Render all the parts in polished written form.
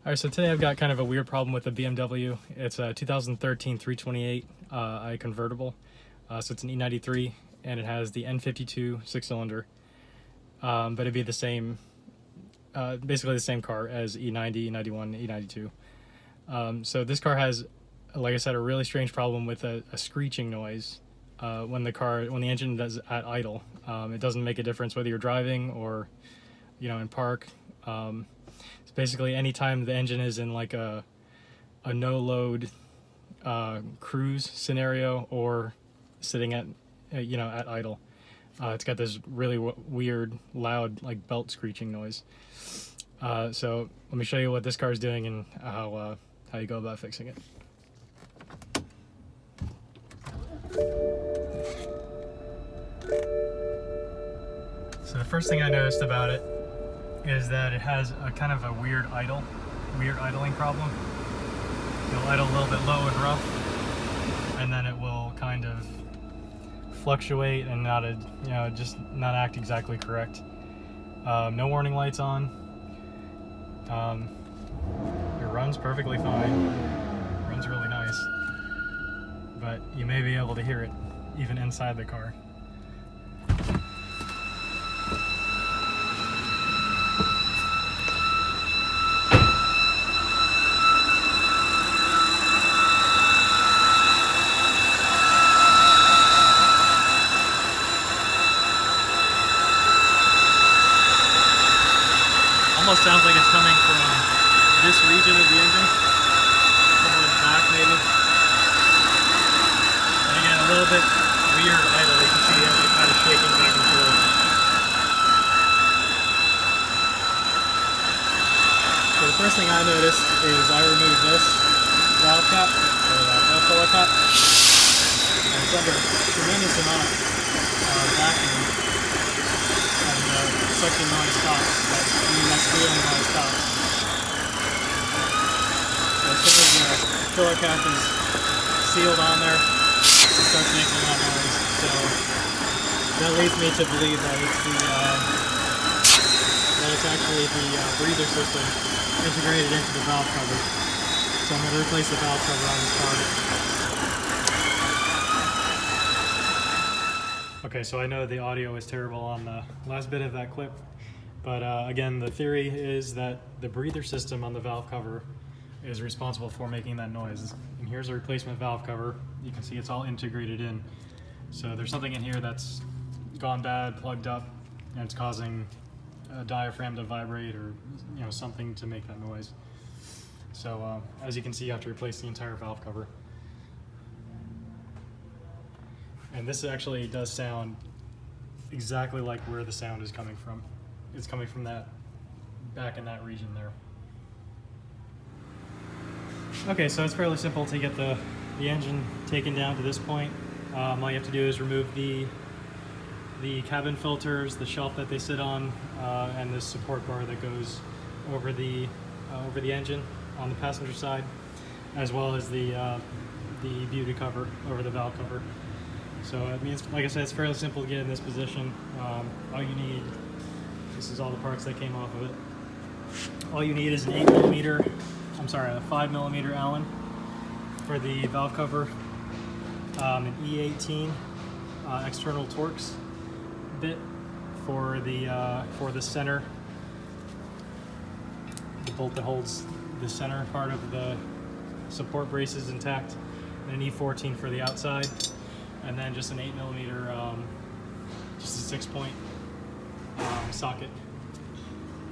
Alright, so today I've got kind of a weird problem with the BMW. It's a 2013 328 i convertible. So it's an E93 and it has the N52 6-cylinder. But it'd be the same, basically the same car as E90, E91, E92. So this car has, like I said, a really strange problem with a screeching noise when the engine is at idle. It doesn't make a difference whether you're driving or, in park. It's basically anytime the engine is in like a no load cruise scenario or sitting at at idle, it's got this really weird loud like belt screeching noise. So let me show you what this car is doing and how you go about fixing it. So the first thing I noticed about it is that it has a kind of a weird idling problem. It'll idle a little bit low and rough, and then it will kind of fluctuate and just not act exactly correct. No warning lights on. It runs perfectly fine. It runs really nice, but you may be able to hear it even inside the car. Almost sounds like it's coming from this region of the engine, somewhere in the back maybe. And again, a little bit weird idle. You can see it kind of shaking back and forth. So the first thing I noticed is I removed this valve cap, or that air filler cap, and it's under a tremendous amount of vacuum. Suction noise stops. That squealing noise stops. So as soon as the filler cap is sealed on there, it starts making that noise. So that leads me to believe that it's actually the breather system integrated into the valve cover. So I'm going to replace the valve cover on this car. Okay, so I know the audio is terrible on the last bit of that clip, but again, the theory is that the breather system on the valve cover is responsible for making that noise. And here's a replacement valve cover. You can see it's all integrated in. So there's something in here that's gone bad, plugged up, and it's causing a diaphragm to vibrate or something to make that noise. So as you can see, you have to replace the entire valve cover. And this actually does sound exactly like where the sound is coming from. It's coming from that back in that region there. Okay, so it's fairly simple to get the engine taken down to this point. All you have to do is remove the cabin filters, the shelf that they sit on, and this support bar that goes over the engine on the passenger side, as well as the beauty cover over the valve cover. So it means, like I said, it's fairly simple to get in this position. All you need, this is all the parts that came off of it. All you need is a 5mm Allen for the valve cover, an E18 external torx bit for the center, the bolt that holds the center part of the support brace is intact, and an E14 for the outside. And then just an 8mm, just a 6-point socket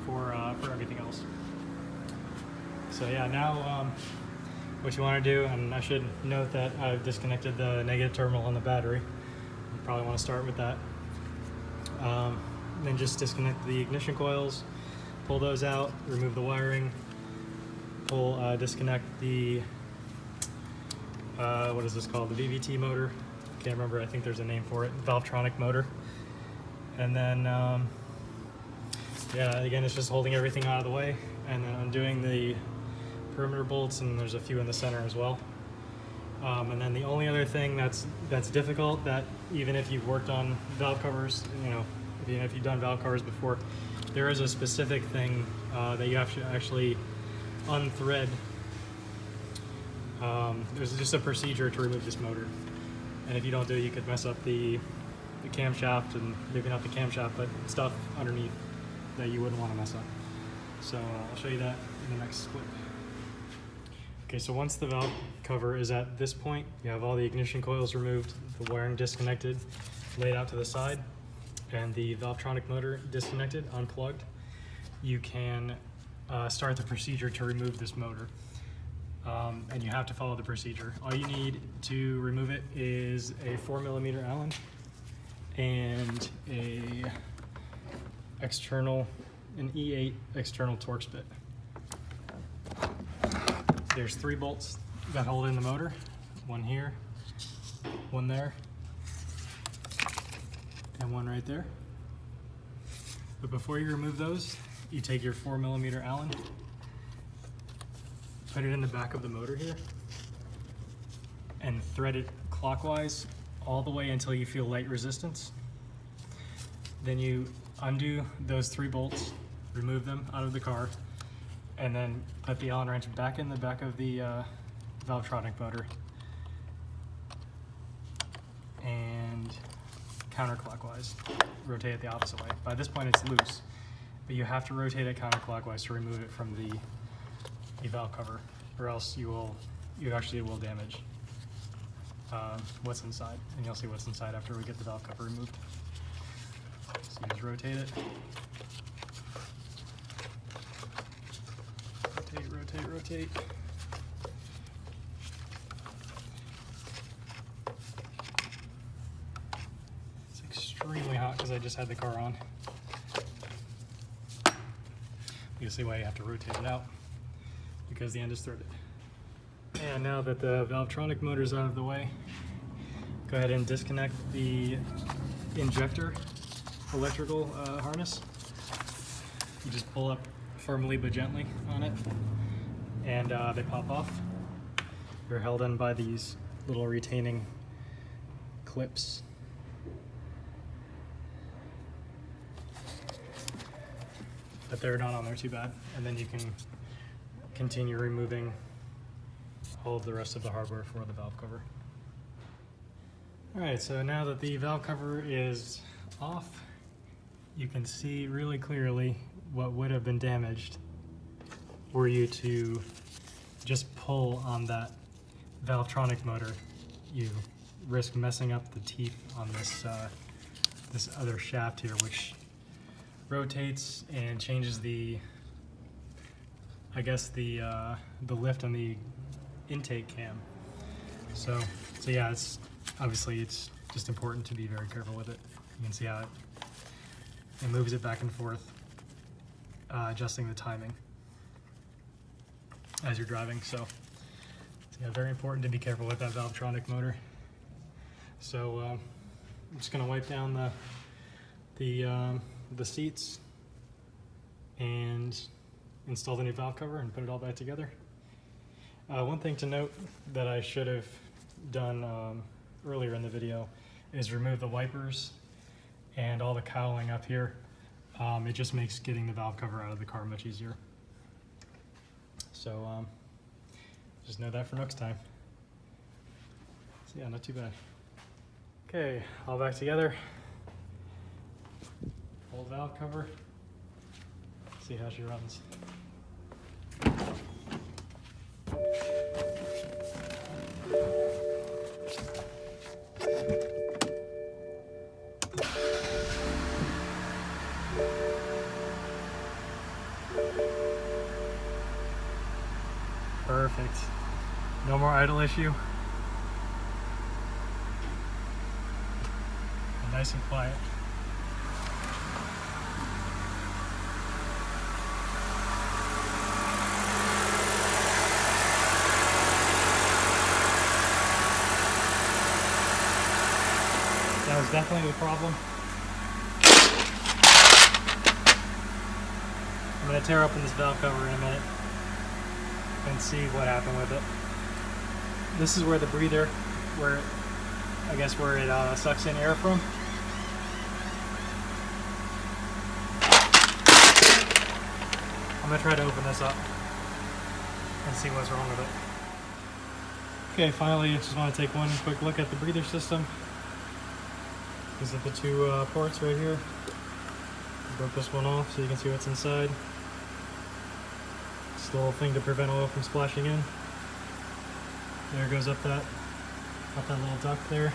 for everything else. So yeah, now what you want to do, and I should note that I've disconnected the negative terminal on the battery. You probably want to start with that. Then just disconnect the ignition coils, pull those out, remove the wiring, disconnect the what is this called? The VVT motor. Can't remember, I think there's a name for it, Valvetronic motor. And then, yeah, again, it's just holding everything out of the way and then undoing the perimeter bolts, and there's a few in the center as well. And then the only other thing that's difficult, that even if you've worked on valve covers, even if you've done valve covers before, there is a specific thing that you have to actually unthread. There's just a procedure to remove this motor, and if you don't do it, you could mess up the camshaft, and maybe not the camshaft, but stuff underneath that you wouldn't want to mess up. So I'll show you that in the next clip. Okay, so once the valve cover is at this point, you have all the ignition coils removed, the wiring disconnected, laid out to the side, and the Valvetronic motor disconnected, unplugged, you can start the procedure to remove this motor. And you have to follow the procedure. All you need to remove it is a 4mm Allen and an E8 external torx bit. There's 3 bolts that hold in the motor, one here, one there, and one right there. But before you remove those, you take your 4mm Allen, put it in the back of the motor here, and thread it clockwise all the way until you feel light resistance. Then you undo those 3 bolts, remove them out of the car, and then put the Allen wrench back in the back of the Valvetronic motor and counterclockwise rotate it the opposite way. By this point it's loose, but you have to rotate it counterclockwise to remove it from the valve cover, or else you actually will damage what's inside, and you'll see what's inside after we get the valve cover removed. So you just rotate it. Rotate. It's extremely hot because I just had the car on. You can see why you have to rotate it out, because the end is threaded. And now that the Valvetronic motor is out of the way, go ahead and disconnect the injector electrical harness. You just pull up firmly but gently on it, and they pop off. You're held in by these little retaining clips. But they're not on there too bad. And then you can continue removing all of the rest of the hardware for the valve cover. Alright, so now that the valve cover is off, you can see really clearly what would have been damaged were you to just pull on that Valvetronic motor. You risk messing up the teeth on this this other shaft here, which rotates and changes the, I guess, the lift on the intake cam. So yeah, it's just important to be very careful with it. You can see how it moves it back and forth, adjusting the timing as you're driving. So yeah, very important to be careful with that Valvetronic motor. So I'm just going to wipe down the seats and install the new valve cover and put it all back together. One thing to note that I should have done earlier in the video is remove the wipers and all the cowling up here. It just makes getting the valve cover out of the car much easier. So just know that for next time. So yeah, not too bad. Okay, all back together. Old valve cover. See how she runs. Perfect. No more idle issue. And nice and quiet. That was definitely the problem. I'm going to tear open this valve cover in a minute and see what happened with it. This is where the breather, where it sucks in air from. I'm going to try to open this up. and see what's wrong with it. Okay, finally, I just want to take one quick look at the breather system. These are the two ports right here. I broke this one off so you can see what's inside. It's the little thing to prevent oil from splashing in. There goes up that little duct there,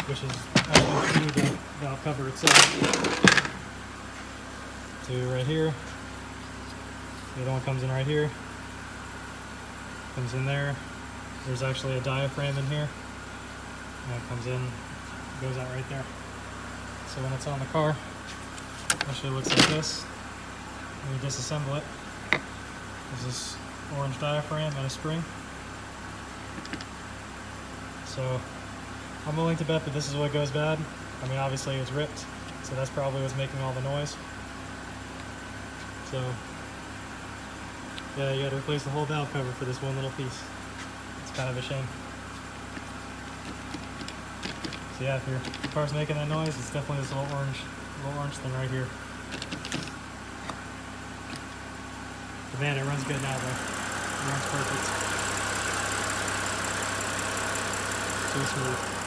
which is actually through the valve cover itself. To right here. The other one comes in right here. Comes in there. There's actually a diaphragm in here. And it comes in, goes out right there. So when it's on the car, it actually looks like this. When you disassemble it, there's this orange diaphragm and a spring. So I'm willing to bet that this is what goes bad. I mean, obviously it's ripped, so that's probably what's making all the noise. So yeah, you gotta replace the whole valve cover for this one little piece. It's kind of a shame. So yeah, if your car's making that noise, it's definitely this little orange thing right here. But man, it runs good now though. It runs perfect. So smooth.